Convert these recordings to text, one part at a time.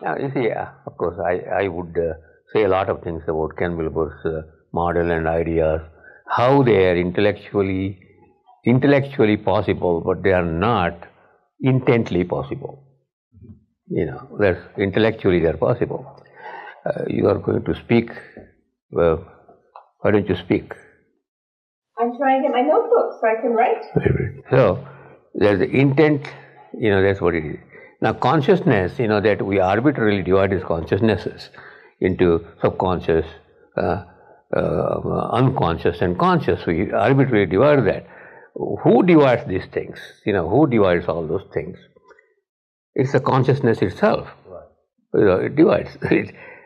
Now, you see, of course, I would say a lot of things about Ken Wilber's model and ideas, how they are intellectually possible, but they are not intently possible. You know, that's intellectually they are possible. You are going to speak. Well, why don't you speak? I'm trying to get my notebook so I can write. So, there's the intent, you know, that's what it is. Now, consciousness, you know, that we arbitrarily divide these consciousnesses into subconscious, unconscious, and conscious. We arbitrarily divide that. Who divides these things? You know, who divides all those things? It's the consciousness itself. Right. You know, it divides.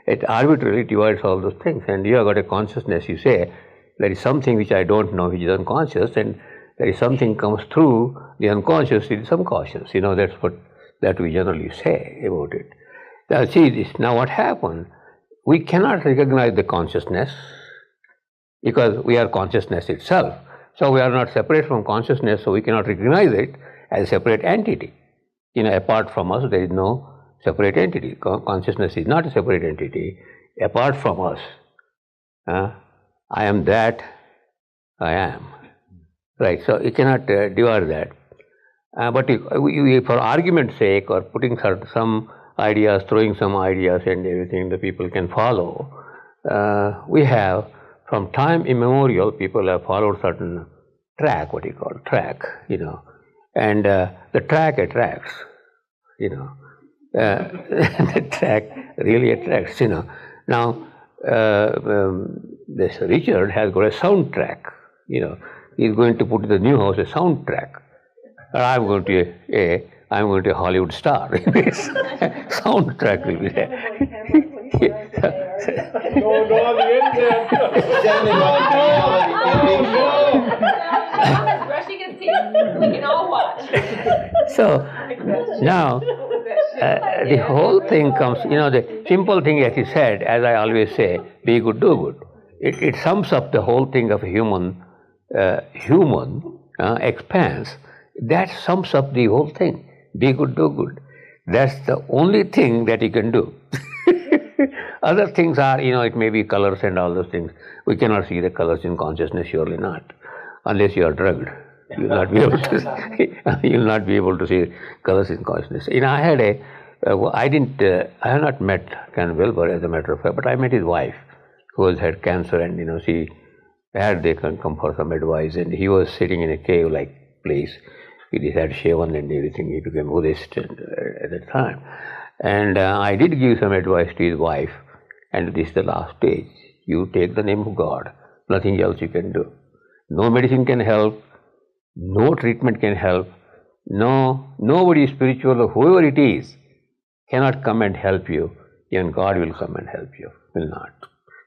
It arbitrarily divides all those things. And you have got a consciousness, you say, there is something which I don't know, which is unconscious, and there is something comes through the unconscious, it is subconscious. You know, that's what that we generally say about it. Now, see this. Now, what happened? We cannot recognize the consciousness because we are consciousness itself. So, we are not separate from consciousness, so we cannot recognize it as a separate entity. You know, apart from us, there is no separate entity. Consciousness is not a separate entity. Apart from us, I am that I am. Right, so you cannot divide that. But for argument's sake, or putting some ideas, throwing some ideas and everything that people can follow, we have, from time immemorial, people have followed certain track, what you call track, you know, and the track attracts, you know, the track really attracts, you know. Now, this Richard has got a soundtrack, you know. He's going to put in the new house a soundtrack. And I'm going to a Hollywood star. Soundtrack will be there. Brushing his teeth, we can all watch. So now the whole thing comes, you know, the simple thing as he said, as I always say, be good, do good. It sums up the whole thing of a human expanse. That sums up the whole thing. Be good, do good. That's the only thing that you can do. Other things are, you know, it may be colors and all those things. We cannot see the colors in consciousness, surely not, unless you are drugged. You'll not be able to. You'll not be able to see colors in consciousness. You know, I had I have not met Ken Wilber as a matter of fact, but I met his wife, who had cancer, and you know, she had they can come for some advice, and he was sitting in a cave-like place. He had shaven and everything. He became Buddhist at that time. And I did give some advice to his wife, and this is the last stage. You take the name of God. Nothing else you can do. No medicine can help. No treatment can help. Nobody spiritual or whoever it is cannot come and help you. Even God will come and help you. Will not.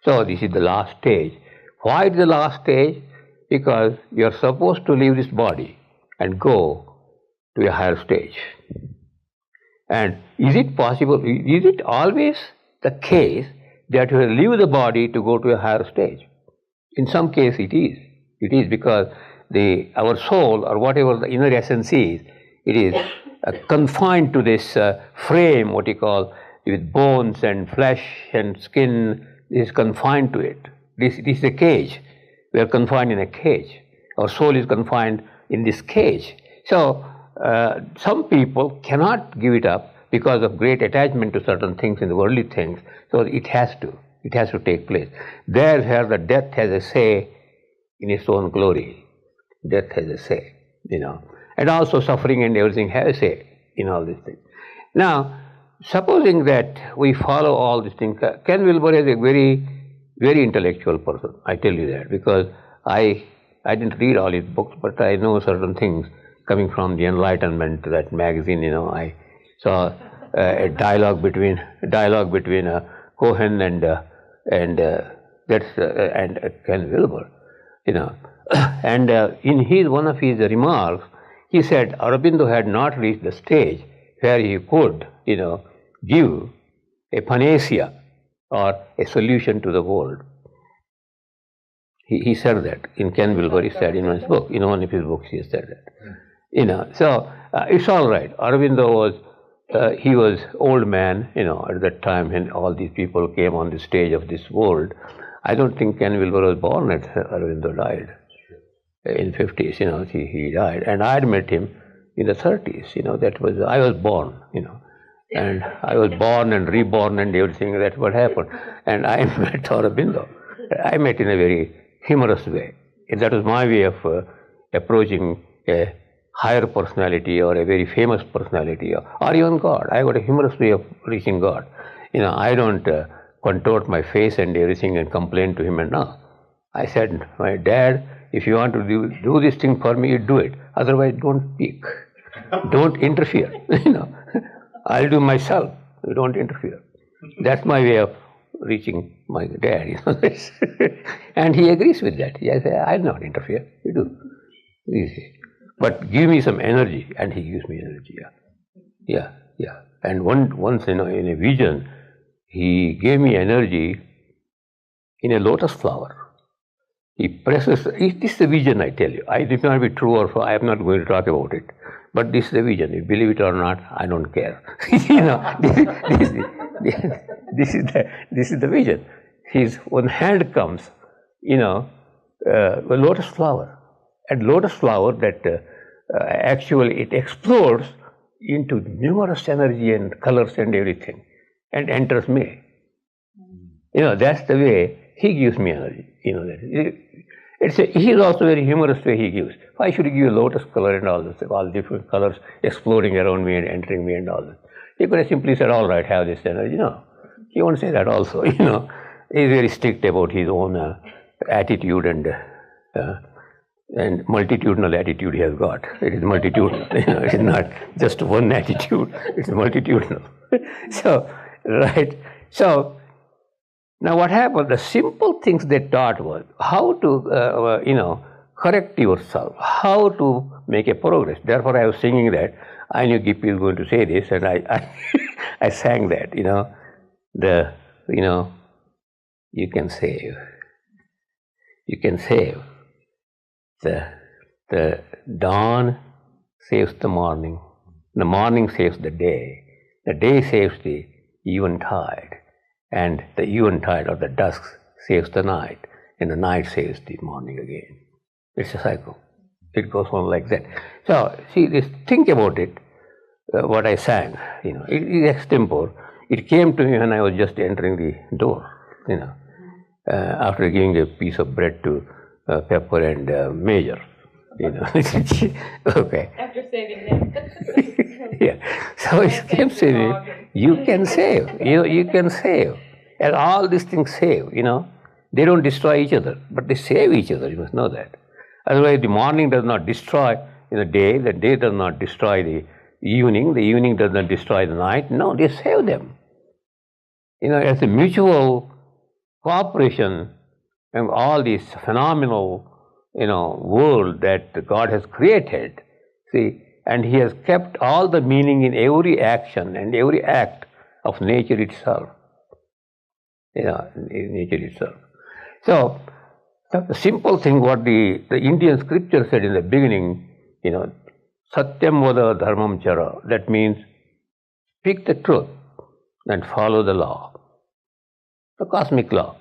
So this is the last stage. Why the last stage? Because you are supposed to leave this body and go to a higher stage. And is it possible, is it always the case that you will leave the body to go to a higher stage? In some case it is. It is because our soul, or whatever the inner essence is, it is confined to this frame, what you call, with bones and flesh and skin, is confined to it. This is a cage. We are confined in a cage. Our soul is confined in this cage. So, some people cannot give it up because of great attachment to certain things in the worldly things. So, it has to take place. There where the death has a say in its own glory. Death has a say, you know. And also suffering and everything has a say in all these things. Now, supposing that we follow all these things, Ken Wilber is a very, very intellectual person, I tell you that, because I didn't read all his books, but I know certain things coming from the Enlightenment, that magazine, you know. I saw a dialogue between Cohen and Ken Wilber, you know. And in one of his remarks, he said Aurobindo had not reached the stage where he could, you know, give a panacea or a solution to the world. He said that in Ken Wilber. He said in his book, in one of his books, he said that. So it's all right. Aurobindo was he was old man. At that time when all these people came on the stage of this world. I don't think Ken Wilber was born at Aurobindo died in 50s. He died, and I had met him in the 30s. I was born. And I was born and reborn and everything. That's what happened. And I met Aurobindo. I met in a very humorous way. And that was my way of approaching a higher personality or a very famous personality or even God. I got a humorous way of reaching God. I don't contort my face and everything and complain to him and no. I said, my dad, if you want to do this thing for me, you do it. Otherwise, don't speak. Don't interfere. I'll do myself. You don't interfere. That's my way of reaching my dad. And he agrees with that. He says, I'll not interfere. You do. Easy. But give me some energy. And he gives me energy. Yeah. And once in a vision, he gave me energy in a lotus flower. He presses, this is the vision, I tell you. It may not be true or false, I am not going to talk about it. But this is the vision. You believe it or not, I don't care. This is the vision. One hand comes, a lotus flower. And lotus flower that actually it explodes into numerous energy and colors and everything and enters me. That's the way he gives me energy. He is also very humorous way he gives. Why should he give a lotus color and all this, all different colors exploding around me and entering me and all this? He could have simply said, all right, have this energy. No, he won't say that also. He's very strict about his own attitude and multitudinal attitude he has got. It is multitudinal. It is not just one attitude. It's multitudinal. So, now what happened, the simple things they taught was how to, correct yourself, how to make a progress. Therefore I was singing that. I knew Gippy was going to say this and I sang that, you can save. You can save. The dawn saves the morning saves the day saves the eventide. And the eventide or the dusk saves the night, and the night saves the morning again. It's a cycle. It goes on like that. So, think about it, what I sang, it is extempore. It came to me when I was just entering the door, after giving a piece of bread to Pepper and Major, Okay. After saving them. Yeah. So it came to me, you can save. You can save. And all these things save, They don't destroy each other, but they save each other. You must know that. Otherwise, the morning does not destroy the day does not destroy the evening does not destroy the night. No, they save them. As a mutual cooperation and all this phenomenal, world that God has created, and He has kept all the meaning in every action and every act of nature itself. Nature itself. So, the simple thing what the Indian scripture said in the beginning, Satyam vada dharmam chara, that means speak the truth and follow the law, the cosmic law.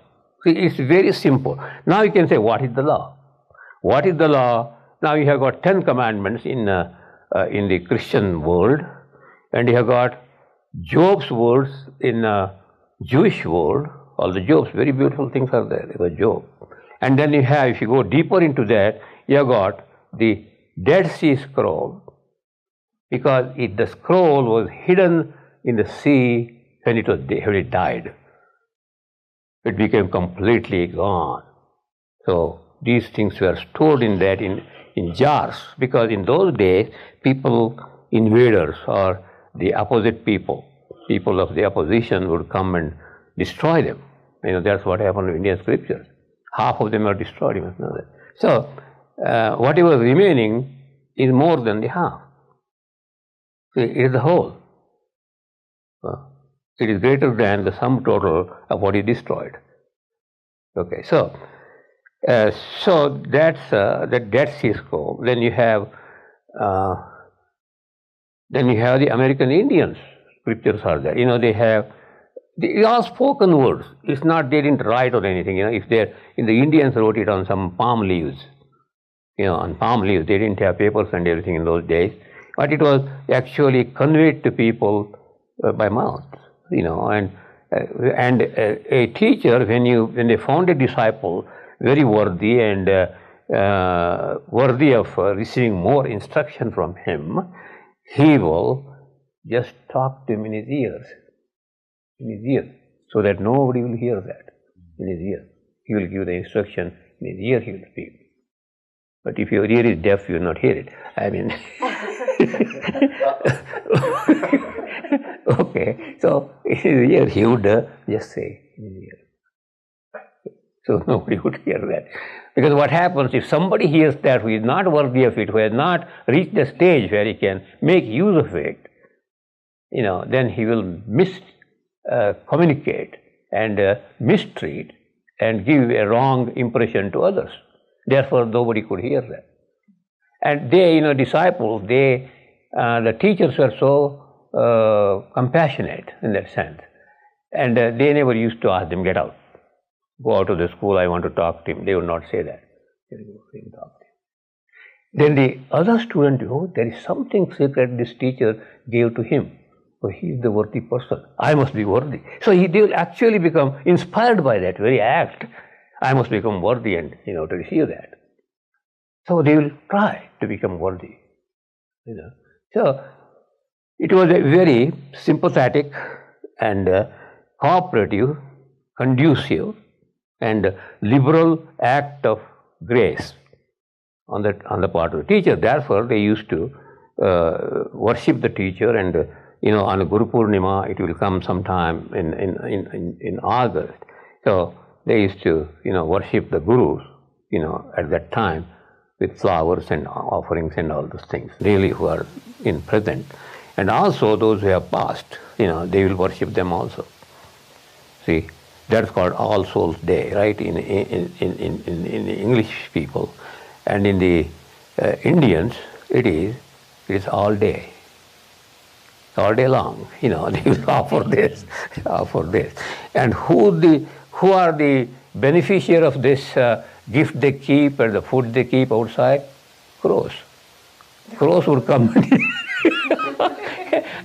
It's very simple. Now you can say, what is the law? What is the law? Now you have got 10 commandments in the Christian world, and you have got Job's words in Jewish world. All the Job's, very beautiful things are there. There was Job. And then you have, if you go deeper into that, you have got the Dead Sea Scroll, because the scroll was hidden in the sea when it died. It became completely gone. So these things were stored in that in jars, because in those days, invaders or the opposite people of the opposition would come and destroy them. That's what happened in Indian scriptures. Half of them are destroyed, you must know that. So, whatever is remaining is more than the half. It is the whole. It is greater than the sum total of what is destroyed. Okay, so, So that's the Dead Sea Scroll. Uh, then you have the American Indians. Scriptures are there. They all spoken words. It's not they didn't write or anything. If the Indians wrote it on some palm leaves. On palm leaves. They didn't have papers and everything in those days. But it was actually conveyed to people by mouth. And a teacher, when they found a disciple very worthy and worthy of receiving more instruction from him, he will just talk to him in his ears, so that nobody will hear that in his ear. He will give the instruction in his ear, he will speak. But if your ear is deaf, you will not hear it. Okay, so in his ear he would just say in his ear. So nobody would hear that. Because what happens if somebody hears that who is not worthy of it, who has not reached the stage where he can make use of it, then he will communicate and mistreat and give a wrong impression to others. Therefore, nobody could hear that. And they, disciples, the teachers were so compassionate in that sense. And they never used to ask them, get out. Go out of the school, I want to talk to him. They would not say that. They would go and talk to him. Then the other student, there is something secret this teacher gave to him. So he is the worthy person. I must be worthy. So they will actually become inspired by that very act. I must become worthy and, to receive that. So they will try to become worthy. So it was a very sympathetic and cooperative, conducive and liberal act of grace on the part of the teacher. Therefore, they used to worship the teacher, and on a Guru Purnima, it will come sometime in August. So they used to worship the gurus at that time with flowers and offerings and all those things, really, who are in present. And also those who have passed, they will worship them also. See, that's called All Souls Day, right, in the English people. And in the Indians, it is all day. All day long, they will offer this, offer this. And who are the beneficiary of this gift they keep and the food they keep outside? Crows. Crows would come.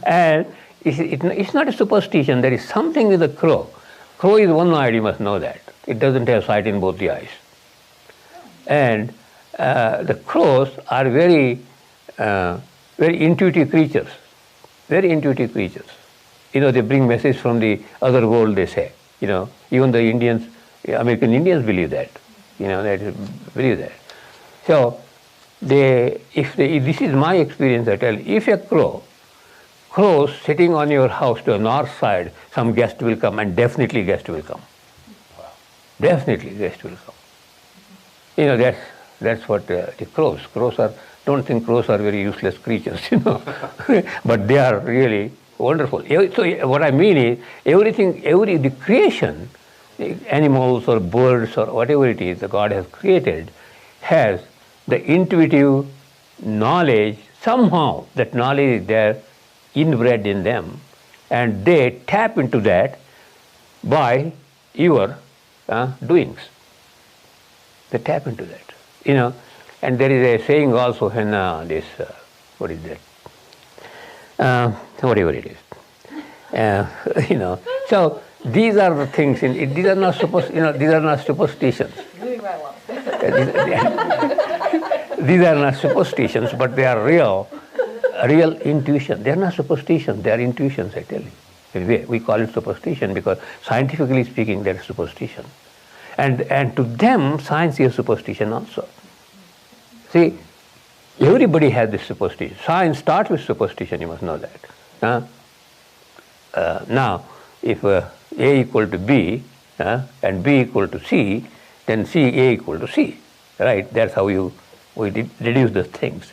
And it's not a superstition. There is something with the crow. Crow is one-eyed, you must know that. It doesn't have sight in both the eyes. And the crows are very intuitive creatures. Very intuitive creatures. They bring message from the other world, they say. Even the Indians, American Indians believe that. They believe that. So, if this is my experience, I tell you, if a crows sitting on your house to the north side, some guest will come, and definitely guest will come. Wow. Definitely guest will come. That's what the crows are. Don't think crows are very useless creatures, but they are really wonderful. So what I mean is, the creation, animals or birds or whatever it is that God has created, has the intuitive knowledge. Somehow that knowledge is there, inbred in them, and they tap into that by your doings. They tap into that, And there is a saying also in what is that? Whatever it is. So these are the things. These are not these are not superstitions. These are not superstitions, but they are real intuition. They are not superstitions. They are intuitions. I tell you. We call it superstition because scientifically speaking, there is superstition, and to them, science is superstition also. See, everybody has this superstition. Science starts with superstition, you must know that. Now, if A equal to B and B equal to C, then A equal to C, right? That's how we deduce those things.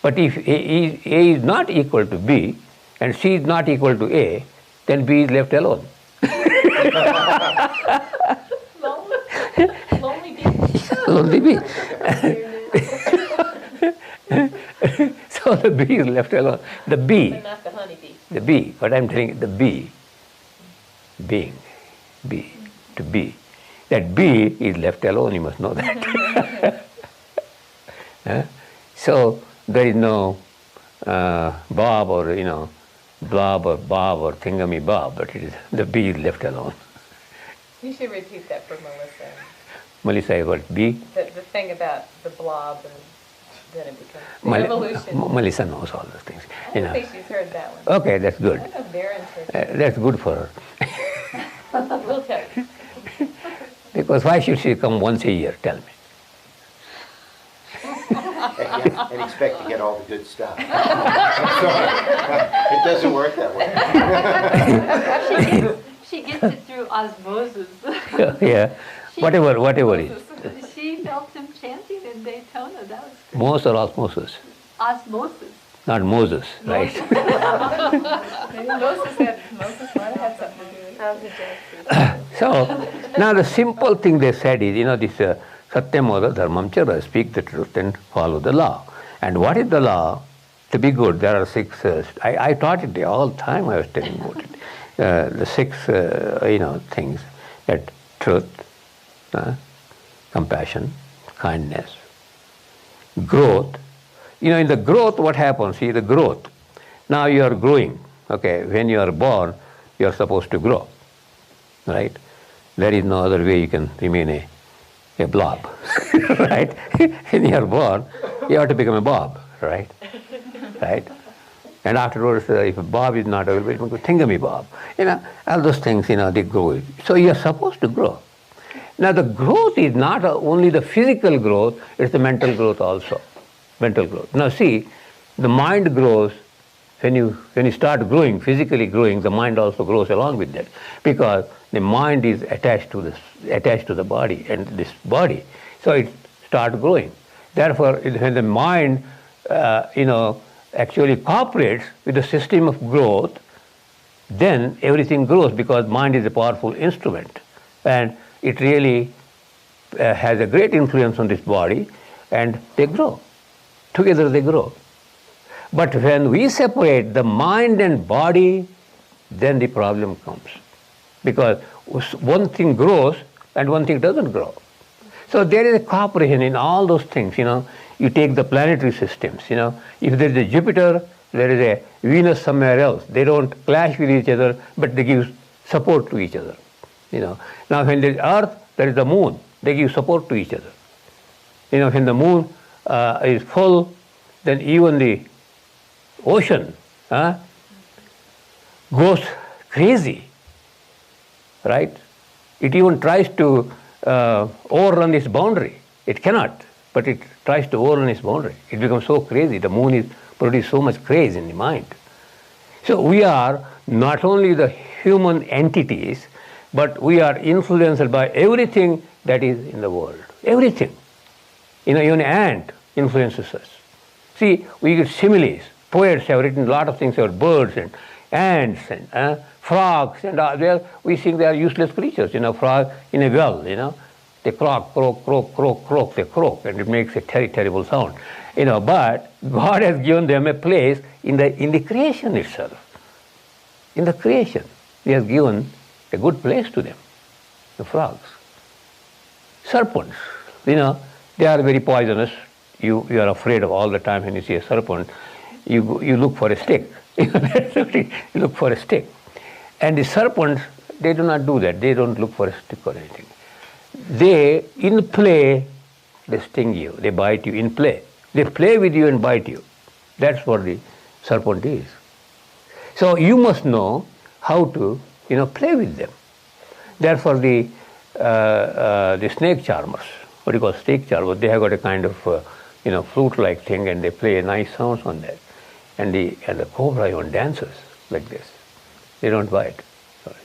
But if A is not equal to B and C is not equal to A, then B is left alone. Lonely people. alone the bee. So the bee is left alone. The bee. But not the honeybee. The bee. What I'm telling you, the bee. Being. Bee. To be. That bee is left alone, you must know that. So there is no Bob or, blob or bob or thingamy bob, but it is the bee is left alone. You should repeat that for Melissa. Melissa, what, bee? The thing about the blob and then it becomes the evolution. Melissa knows all those things. I don't think she's heard that one. Okay, that's good. I know Darren's heard That's good for her. that. We'll tell you. Because why should she come once a year? Tell me. And expect to get all the good stuff. It doesn't work that way. She gets it through osmosis. Yeah, whatever it is. She felt him chanting in Daytona. That was great. Mos or osmosis? Osmosis. Not Moses, right? Maybe Moses might have had something to do with it. So, now the simple thing they said is, this Satyam Oda Dharmam Chara, speak the truth and follow the law. And what is the law? To be good, there are six, I taught it all the time, I was telling about it. The six, things, that truth, compassion, kindness, growth. In the growth, what happens? See, the growth. Now you are growing, okay? When you are born, you are supposed to grow, right? There is no other way you can remain a blob, right? When you are born, you have to become a bob, right? Right? And afterwards, if a bob is not available, you can go thingamy bob. All those things, they grow. So you are supposed to grow. Now the growth is not only the physical growth, it's the mental growth also. Mental growth. Now see, the mind grows when you start growing, physically growing, the mind also grows along with that, because the mind is attached to the body and this body, so it starts growing. Therefore, when the mind, actually cooperates with the system of growth, then everything grows, because mind is a powerful instrument, and it really has a great influence on this body, and they grow. Together they grow. But when we separate the mind and body, then the problem comes. Because one thing grows and one thing doesn't grow. So there is a cooperation in all those things, You take the planetary systems, If there is a Jupiter, there is a Venus somewhere else. They don't clash with each other, but they give support to each other, Now when there is Earth, there is the Moon. They give support to each other. When the Moon is full, then even the ocean goes crazy, right? It even tries to overrun its boundary. It cannot, but it tries to overrun its boundary. It becomes so crazy. The moon is produces so much craze in the mind. So we are not only the human entities, but we are influenced by everything that is in the world. Everything. Even an ant influences us. See, we get similes. Poets have written a lot of things about birds and ants and frogs, and we think they are useless creatures. Frog in a well, they croak, croak, croak, croak, croak, they croak, and it makes a terrible sound. But God has given them a place in the creation itself. In the creation, He has given a good place to them, the frogs. Serpents, they are very poisonous. You are afraid of all the time when you see a serpent. You look for a stick. You look for a stick. And the serpents, they do not do that. They don't look for a stick or anything. They, in play, they sting you. They bite you in play. They play with you and bite you. That's what the serpent is. So you must know how to, play with them. Therefore, the snake charmers, what do you call snake charmers, they have got a kind of, flute-like thing, and they play nice sounds on that. And the cobra even dances like this. They don't bite. Sorry.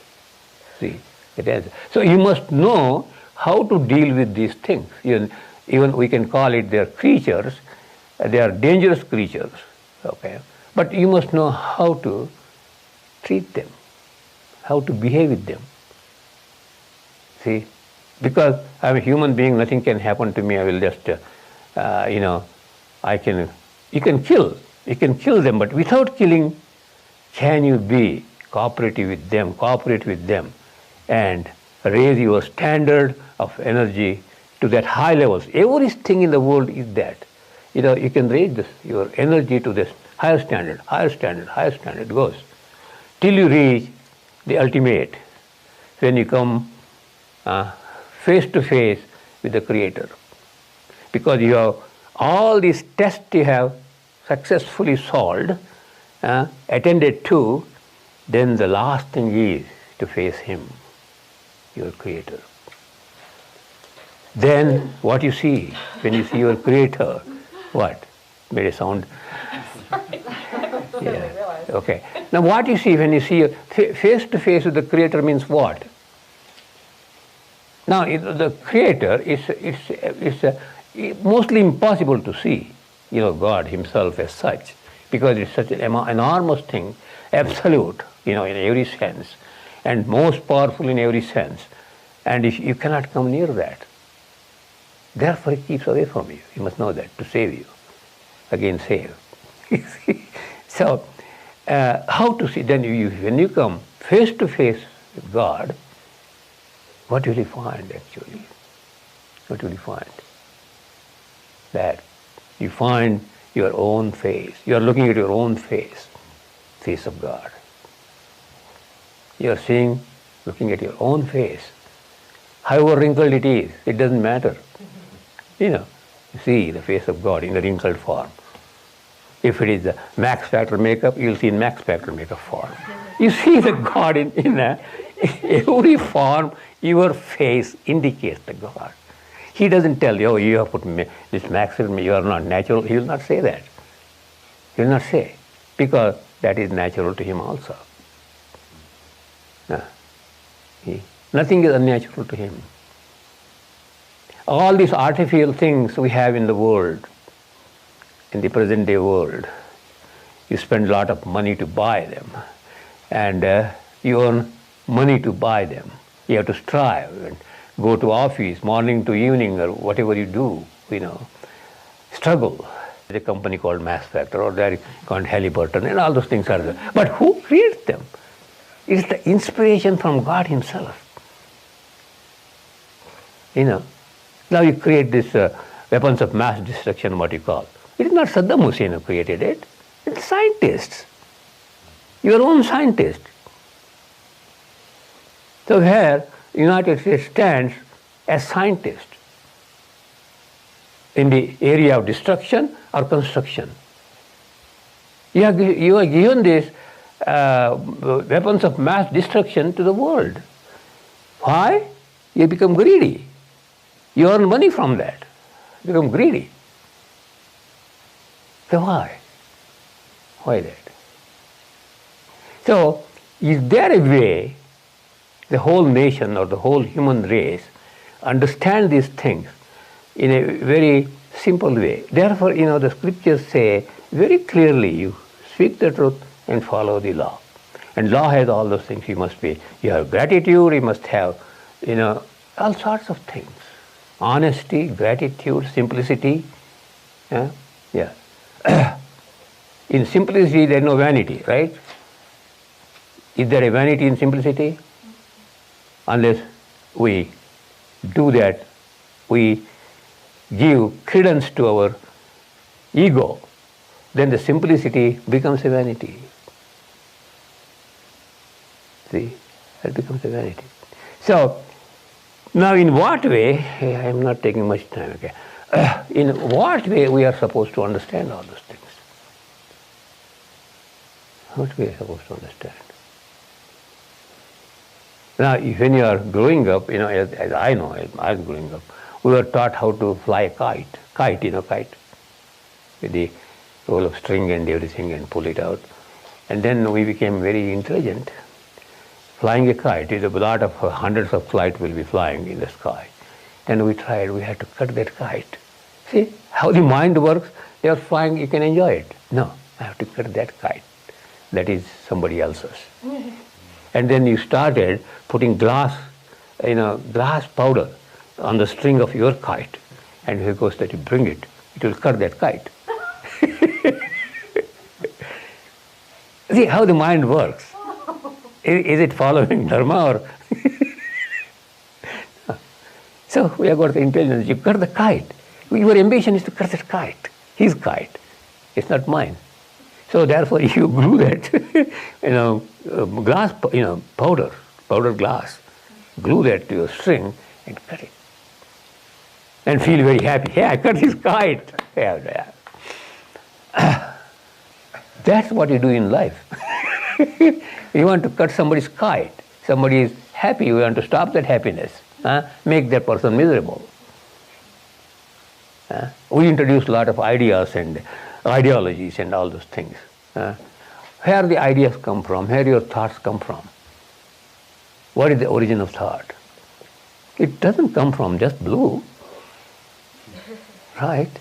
See, they dance. So you must know how to deal with these things. Even we can call it their creatures. They are dangerous creatures. Okay, but you must know how to treat them, how to behave with them. See, because I'm a human being, nothing can happen to me. I will just, you can kill them, but without killing, can you be cooperate with them, and raise your standard of energy to that high levels? Everything in the world is that. You can raise your energy to this higher standard goes till you reach the ultimate, when you come face to face with the Creator. Because you have all these tests you have successfully solved, attended to, then the last thing is to face Him, your Creator. Then what you see when you see your Creator? What? Made a sound? Yeah. Okay. Now what you see when you see face to face with the Creator means what? Now the Creator is mostly impossible to see, God Himself as such, because it's such an enormous thing, absolute, in every sense, and most powerful in every sense, and if you cannot come near that. Therefore, He keeps away from you. You must know that, to save you. Again, save. So, how to see? Then, when you come face to face with God, what will you find actually? What will you find? That you find your own face. You are looking at your own face of God. You are looking at your own face. However wrinkled it is, it doesn't matter. You see the face of God in a wrinkled form. If it is the Max Factor makeup, you'll see in Max Factor makeup form. You see the God in every form. Your face indicates the God. He doesn't tell you, you have put this Max Factor, you are not natural. He will not say that. He will not say, because that is natural to Him also. Nothing is unnatural to Him. All these artificial things we have in the world, in the present day world, you spend a lot of money to buy them, and you earn money to buy them. You have to strive and go to office morning to evening, or whatever you do, struggle. There's a company called Mass Factor, or there is called Halliburton, and all those things are there. But who creates them? It's the inspiration from God Himself. Now you create this weapons of mass destruction, what you call. It is not Saddam Hussein who created it. It's scientists. Your own scientists. So here, United States stands as scientists in the area of destruction or construction. You are given these weapons of mass destruction to the world. Why? You become greedy. You earn money from that. You become greedy. So why? Why that? So, is there a way the whole nation or the whole human race understand these things in a very simple way? Therefore, the scriptures say very clearly, you speak the truth and follow the law. And law has all those things. You have gratitude, you must have, all sorts of things. Honesty, gratitude, simplicity. Yeah. In simplicity, there is no vanity, right? Is there a vanity in simplicity? Unless we do that, we give credence to our ego, then the simplicity becomes a vanity. See, it becomes a vanity. So, now in what way, I am not taking much time, okay. In what way we are supposed to understand all those things? What we are supposed to understand? Now, when you are growing up, as I know, as I was growing up, we were taught how to fly a kite, with the roll of string and everything, and pull it out. And then we became very intelligent. Flying a kite is a lot of hundreds of flights will be flying in the sky. Then we tried, we had to cut that kite. See how the mind works? They are flying, you can enjoy it. No, I have to cut that kite. That is somebody else's. And then you started putting glass powder on the string of your kite, and if it goes that you bring it, it will cut that kite. See how the mind works. Is it following dharma or? So we have got the intelligence. You cut the kite. Your ambition is to cut that kite. His kite. It's not mine. So therefore, you glue that, glass, powder glass. Glue that to your string and cut it. And feel very happy. Hey, I cut his kite. Yeah. That's what you do in life. You want to cut somebody's kite. Somebody is happy. You want to stop that happiness. Make that person miserable. We introduce a lot of ideas and ideologies and all those things. Where the ideas come from, where your thoughts come from. What is the origin of thought? It doesn't come from just blue, right?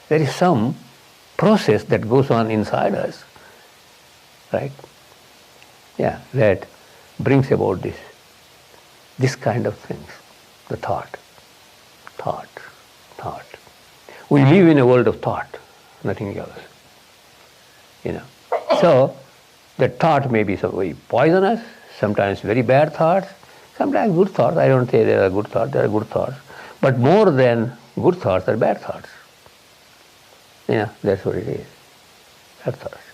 There is some process that goes on inside us, right? Yeah, that brings about this kind of things, the thought. We live in a world of thought, nothing else. So the thought may be very poisonous, sometimes very bad thoughts, sometimes good thoughts. I don't say there are good thoughts, there are good thoughts. But more than good thoughts are bad thoughts. That's what it is. Bad thoughts.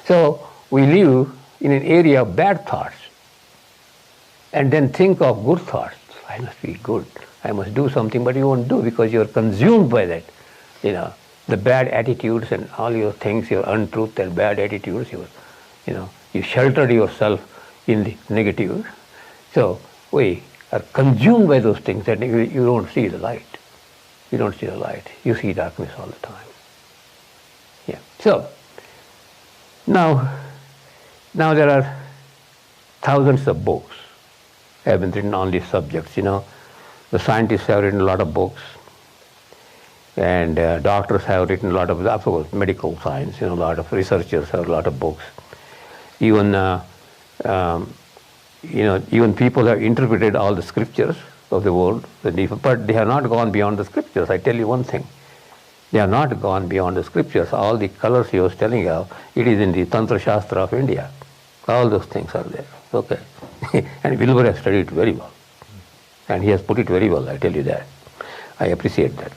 So we live in an area of bad thoughts and then think of good thoughts. I must be good. I must do something, but you won't do because you're consumed by that. The bad attitudes and all your things, your untruth and bad attitudes, you sheltered yourself in the negative. So we are consumed by those things that you don't see the light. You don't see the light. You see darkness all the time. Yeah. So now there are thousands of books have been written on these subjects. The scientists have written a lot of books, and doctors have written a lot of course, medical science. A lot of researchers have a lot of books. Even even people have interpreted all the scriptures of the world, but they have not gone beyond the scriptures. I tell you one thing. They have not gone beyond the scriptures. All the colors he was telling you, it is in the Tantra Shastra of India. All those things are there. Okay. And Wilbur has studied it very well. And he has put it very well, I tell you that. I appreciate that.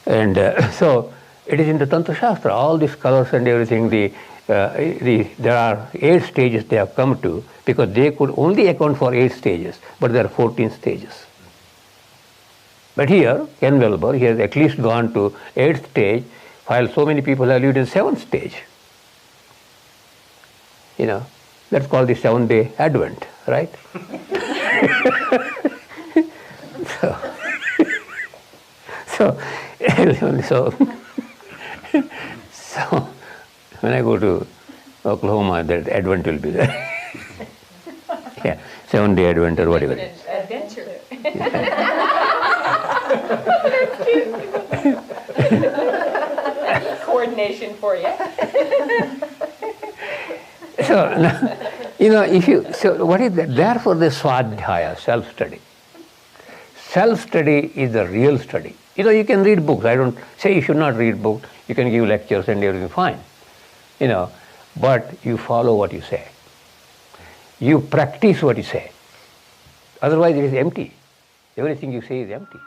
And so it is in the Tantra Shastra, all these colors and everything, there are 8 stages they have come to, because they could only account for 8 stages, but there are 14 stages. But here, Ken Wilber, he has at least gone to 8th stage, while so many people have lived in 7th stage. That's called the 7-day Advent, right? So when I go to Oklahoma, that Advent will be there. Yeah, 7-day Advent or whatever. Adventure. Coordination for you. So what is that? Therefore, the Swadhyaya, self-study. Self-study is the real study. You can read books. I don't say you should not read books. You can give lectures and everything, fine. But you follow what you say. You practice what you say. Otherwise, it is empty. Everything you say is empty.